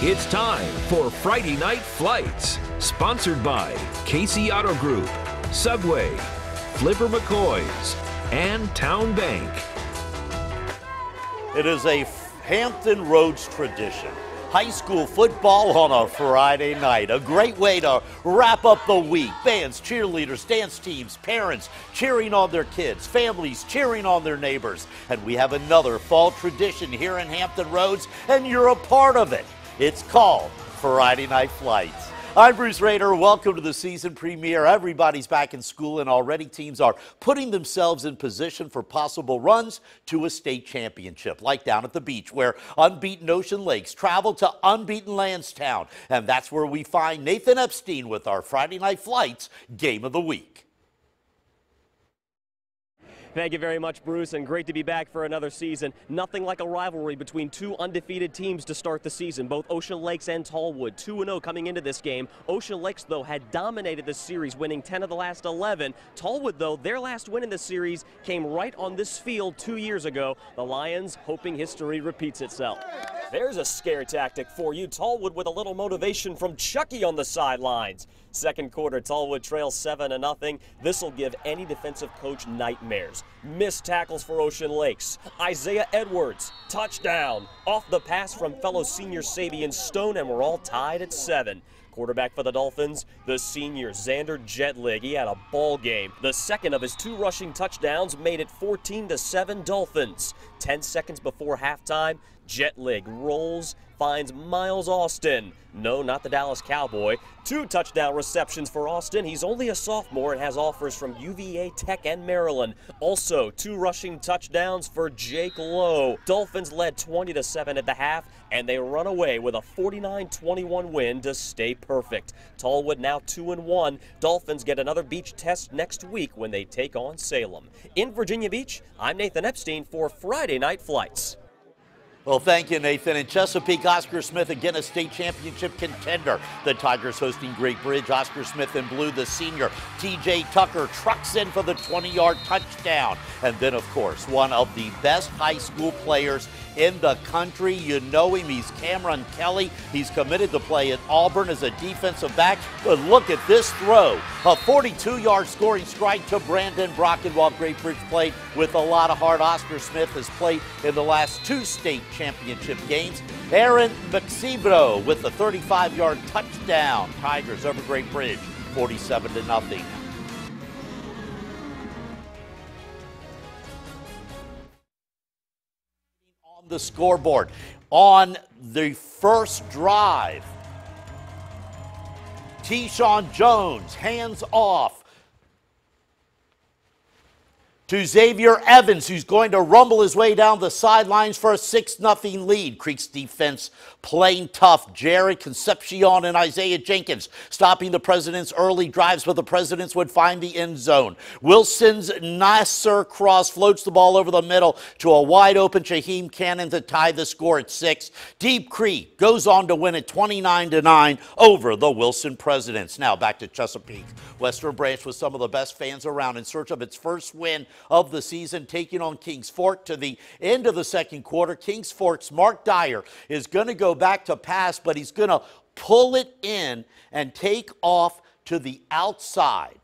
It's time for Friday Night Flights, sponsored by Casey Auto Group, Subway, Flipper McCoy's, and Town Bank. It is a Hampton Roads tradition. High school football on a Friday night. A great way to wrap up the week. Bands, cheerleaders, dance teams, parents cheering on their kids, families cheering on their neighbors. And we have another fall tradition here in Hampton Roads, and you're a part of it. It's called Friday Night Flights. I'm Bruce Rader. Welcome to the season premiere. Everybody's back in school, and already teams are putting themselves in position for possible runs to a state championship, like down at the beach, where unbeaten Ocean Lakes travel to unbeaten Lansdowne. And that's where we find Nathan Epstein with our Friday Night Flights Game of the Week. Thank you very much, Bruce, and great to be back for another season. Nothing like a rivalry between two undefeated teams to start the season, both Ocean Lakes and TALLWOOD, 2-0 coming into this game. Ocean Lakes, though, had dominated the series, winning 10 of the last 11. TALLWOOD, though, their last win in the series came right on this field 2 years ago. The Lions hoping history repeats itself. There's a scare tactic for you. TALLWOOD with a little motivation from Chucky on the sidelines. Second quarter, TALLWOOD trails 7-0. This will give any defensive coach nightmares. Missed tackles for Ocean Lakes. Isaiah Edwards, touchdown. Off the pass from fellow senior Sabian Stone, and we're all tied at 7. Quarterback for the Dolphins, the senior Xander Jetlig. He had a ball game. The second of his 2 rushing touchdowns made it 14-7 Dolphins. 10 seconds before halftime, Jetlig rolls, finds Miles Austin. No, not the Dallas Cowboy. 2 touchdown receptions for Austin. He's only a sophomore and has offers from UVA, Tech, and Maryland. Also, 2 rushing touchdowns for Jake Lowe. Dolphins led 20-7 at the half, and they run away with a 49-21 win to stay perfect. TALLWOOD now 2-1. Dolphins get another beach test next week when they take on Salem. In Virginia Beach, I'm Nathan Epstein for Friday Night Flights. Well, thank you, Nathan. In Chesapeake, Oscar Smith, again a state championship contender. The Tigers hosting Great Bridge. Oscar Smith in blue, the senior. T.J. Tucker trucks in for the 20-yard touchdown. And then, of course, one of the best high school players in the country. You know him. He's Cameron Kelly. He's committed to play at Auburn as a defensive back. But look at this throw. A 42-yard scoring strike to Brandon Brocken while Great Bridge played with a lot of heart. Oscar Smith has played in the last 2 state championship games. Aaron Maxibro with a 35-yard touchdown. Tigers over Great Bridge, 47-0. On the scoreboard, on the first drive, T-Shawn Jones hands off to Xavier Evans, who's going to rumble his way down the sidelines for a 6-0 lead. Creek's defense playing tough. Jared Concepcion and Isaiah Jenkins stopping the Presidents' early drives, but the Presidents would find the end zone. Wilson's Nasser cross floats the ball over the middle to a wide-open Shaheem Cannon to tie the score at 6. Deep Creek goes on to win it 29-9 over the Wilson Presidents. Now back to Chesapeake. Western Branch with some of the best fans around in search of its first win of the season, taking on Kings Fork to the end of the second quarter. Kings Fork's Mark Dyer is going to go back to pass, but he's going to pull it in and take off to the outside.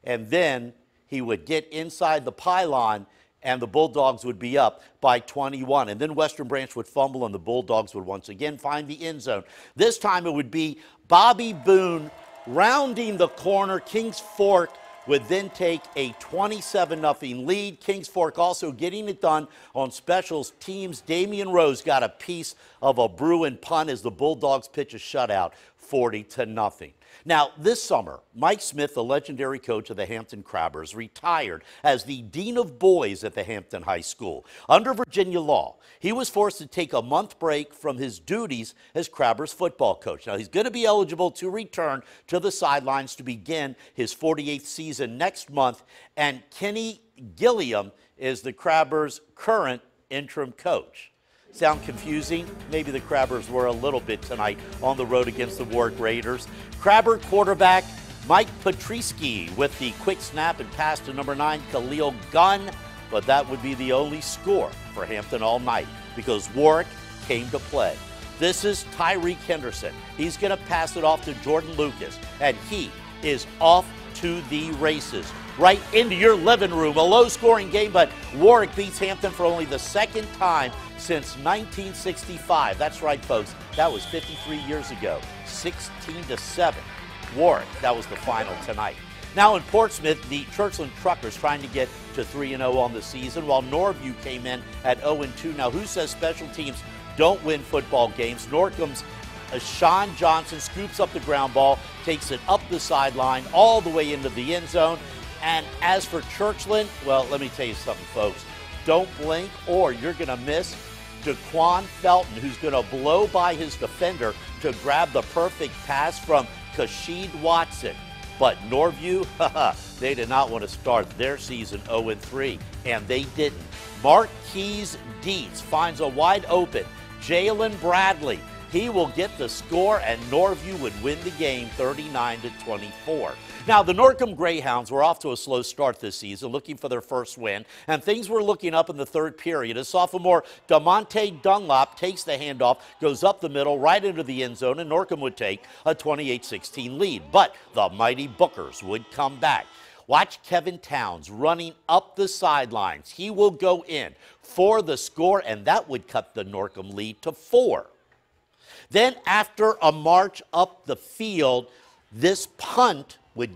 And then he would get inside the pylon, and the Bulldogs would be up by 21. And then Western Branch would fumble, and the Bulldogs would once again find the end zone. This time it would be Bobby Boone rounding the corner. Kings Fork would then take a 27-0 lead. Kings Fork also getting it done on specials teams. Damian Rose got a piece of a Bruin punt as the Bulldogs pitch a shutout, 40-0. Now, this summer, Mike Smith, the legendary coach of the Hampton Crabbers, retired as the Dean of Boys at the Hampton High School. Under Virginia law, he was forced to take a month break from his duties as Crabbers football coach. Now, he's going to be eligible to return to the sidelines to begin his 48th season next month, and Kenny Gilliam is the Crabbers' current interim coach. Sound confusing? Maybe the Crabbers were a little bit tonight on the road against the Warwick Raiders. Crabber quarterback Mike Patrisky with the quick snap and pass to number 9, Khalil Gunn. But that would be the only score for Hampton all night because Warwick came to play. This is Tyreek Henderson. He's going to pass it off to Jordan Lucas, and he is off to the races. Right into your living room. A low-scoring game, but Warwick beats Hampton for only the second time since 1965. That's right, folks. That was 53 years ago. 16-7. Warwick, that was the final tonight. Now in Portsmouth, the Churchland Truckers trying to get to 3-0 on the season, while Norview came in at 0-2. Now, who says special teams don't win football games? NORCOM's Sean Johnson scoops up the ground ball, takes it up the sideline, all the way into the end zone. And as for Churchland, well, let me tell you something, folks. Don't blink or you're going to miss Daquan Felton, who's going to blow by his defender to grab the perfect pass from Kasheed Watson. But Norview, they did not want to start their season 0-3, and they didn't. Marquise Dietz finds a wide open Jalen Bradley. He will get the score, and Norview would win the game 39-24. Now, the NORCOM Greyhounds were off to a slow start this season, looking for their first win, and things were looking up in the third period as sophomore DeMonte Dunlop takes the handoff, goes up the middle, right into the end zone, and NORCOM would take a 28-16 lead. But the mighty Bookers would come back. Watch Kevin Towns running up the sidelines. He will go in for the score, and that would cut the NORCOM lead to 4. Then after a march up the field, this punt would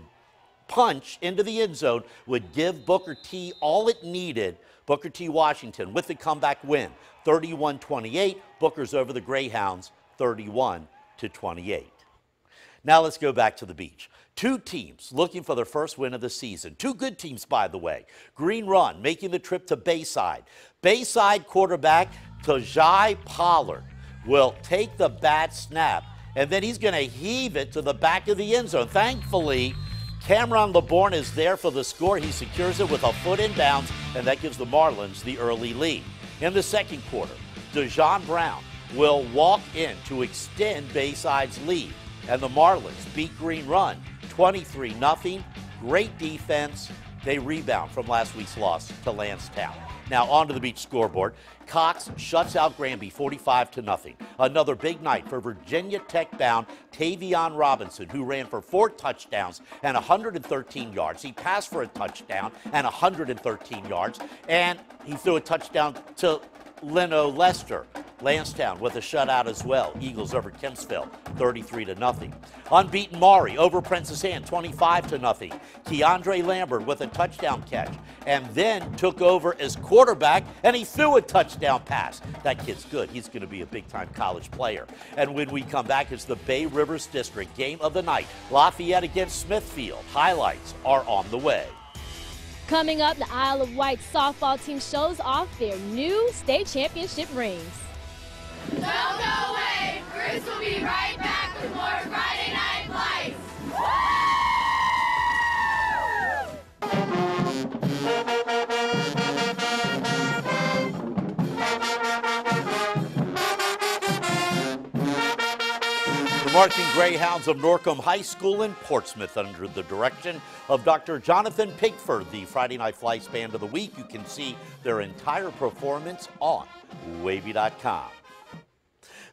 punch into the end zone, would give Booker T all it needed. Booker T Washington with the comeback win, 31-28. Booker's over the Greyhounds, 31-28. Now let's go back to the beach. Two teams looking for their first win of the season. Two good teams, by the way. Green Run making the trip to Bayside. Bayside quarterback Tajai Pollard will take the bat snap, and then he's going to heave it to the back of the end zone. Thankfully, Cameron LeBourne is there for the score. He secures it with a foot in bounds, and that gives the Marlins the early lead. In the second quarter, Dejon Brown will walk in to extend Bayside's lead, and the Marlins beat Green Run 23-0. Great defense. They rebound from last week's loss to Lansdowne. Now on to the beach scoreboard. Cox shuts out Granby 45-0. Another big night for Virginia Tech bound Tavion Robinson, who ran for 4 touchdowns and 113 yards. He passed for a touchdown and 113 yards, and he threw a touchdown to Leno Lester. Lansdowne with a shutout as well. Eagles over Kempsville 33-0. Unbeaten Maury over Princess Anne 25-0. Keandre Lambert with a touchdown catch, and then took over as quarterback, and he threw a touchdown pass. That kid's good. He's going to be a big-time college player. And when we come back, it's the Bay Rivers District game of the night. Lafayette against Smithfield. Highlights are on the way. Coming up, the Isle of Wight softball team shows off their new state championship rings. Don't go away. Bruce will be right back with more Friday Night Flights. The marching Greyhounds of NORCOM High School in Portsmouth, under the direction of Dr. Jonathan Pigford, the Friday Night Flights Band of the Week. You can see their entire performance on WAVY.com.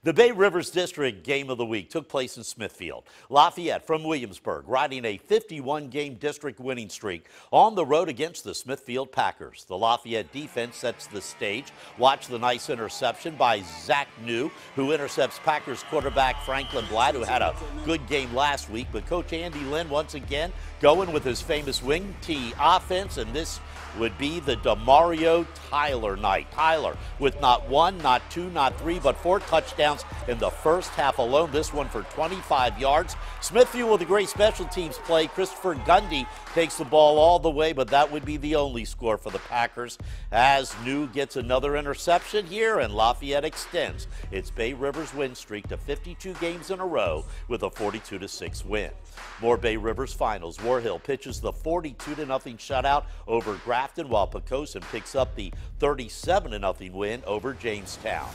The Bay Rivers District Game of the Week took place in Smithfield. Lafayette from Williamsburg riding a 51-game district winning streak on the road against the Smithfield Packers. The Lafayette defense sets the stage. Watch the nice interception by Zach New, who intercepts Packers quarterback Franklin Blatt, who had a good game last week. But Coach Andy Lynn once again going with his famous wing T offense, and this would be the DeMario Tyler night. Tyler with not 1, not 2, not 3, but 4 touchdowns in the first half alone. This one for 25 yards. Smithfield with a great special teams play. Christopher Gundy takes the ball all the way, but that would be the only score for the Packers, as New gets another interception here, and Lafayette extends its Bay Rivers win streak to 52 games in a row with a 42-6 win. More Bay Rivers finals. Warhill pitches the 42-0 shutout over Grafton, while Poquoson picks up the 37-0 win over Jamestown.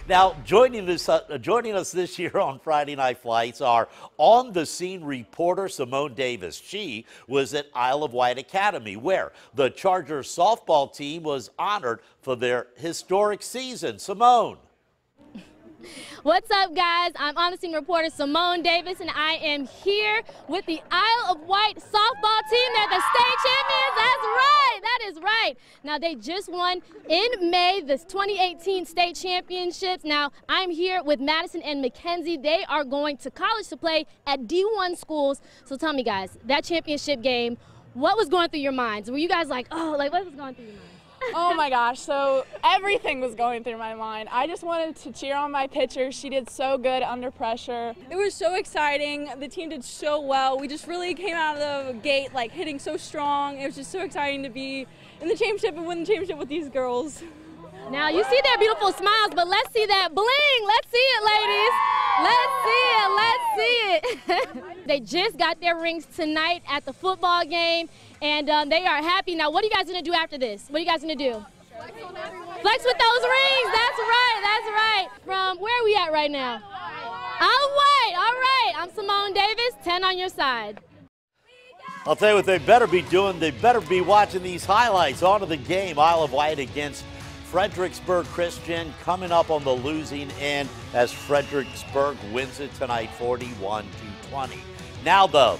Now, joining us this year on Friday Night Flights are on-the-scene reporter Simone Davis. She was at Isle of Wight Academy, where the Chargers softball team was honored for their historic season. Simone. What's up, guys? I'm on-the-scene reporter Simone Davis, and I am here with the Isle of Wight softball team. They're the state champions. That's right. That is right. Now, they just won in May the 2018 state championships. Now, I'm here with Madison and Mackenzie. They are going to college to play at D1 schools. So tell me, guys, that championship game, what was going through your minds? Were you guys like, oh, like what was going through your minds? Oh my gosh, so everything was going through my mind. I just wanted to cheer on my pitcher. She did so good under pressure. It was so exciting. The team did so well. We just really came out of the gate like hitting so strong. It was just so exciting to be in the championship and win the championship with these girls. Now you see their beautiful smiles, but let's see that bling. Let's see it, ladies. Let's see it. They just got their rings tonight at the football game, and they are happy. Now, what are you guys going to do after this? What are you guys going to do? Flex with those rings. That's right. That's right. From where are we at right now? Isle of Wight. All right. I'm Simone Davis. 10 on your side. I'll tell you what they better be doing. They better be watching these highlights. On to the game. Isle of Wight against Fredericksburg Christian coming up on the losing end as Fredericksburg wins it tonight 41-20. Now though,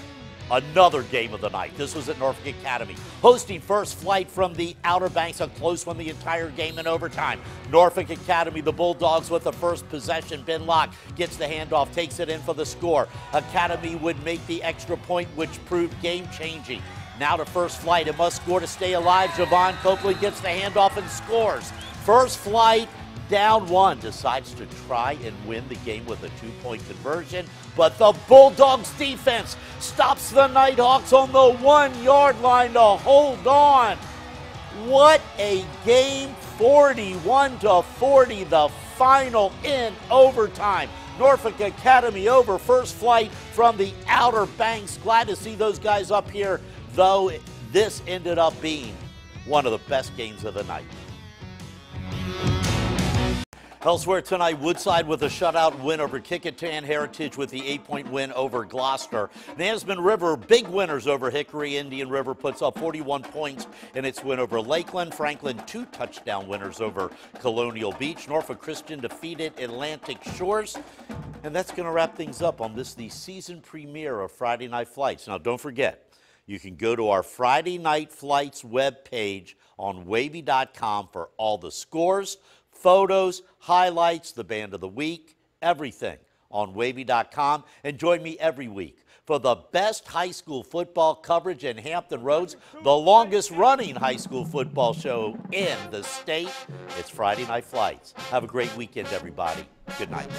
another game of the night. This was at Norfolk Academy. Hosting First Flight from the Outer Banks, a close one the entire game in overtime. Norfolk Academy, the Bulldogs with the first possession. Ben Locke gets the handoff, takes it in for the score. Academy would make the extra point, which proved game-changing. Now to First Flight, it must score to stay alive. Javon Copley gets the handoff and scores. First Flight down one, decides to try and win the game with a two-point conversion, but the Bulldogs defense stops the Nighthawks on the 1 yard line to hold on. What a game, 41-40, the final in overtime. Norfolk Academy over First Flight from the Outer Banks. Glad to see those guys up here, though this ended up being one of the best games of the night. Elsewhere tonight, Woodside with a shutout win over Kickintan. Heritage with the 8-point win over Gloucester. Nansemond River, big winners over Hickory. Indian River puts up 41 points in its win over Lakeland. Franklin, 2 touchdown winners over Colonial Beach. Norfolk Christian defeated Atlantic Shores. And that's going to wrap things up on the season premiere of Friday Night Flights. Now, don't forget, you can go to our Friday Night Flights webpage on WAVY.com for all the scores, photos, highlights, the band of the week, everything on WAVY.com. And join me every week for the best high school football coverage in Hampton Roads, the longest running high school football show in the state. It's Friday Night Flights. Have a great weekend, everybody. Good night.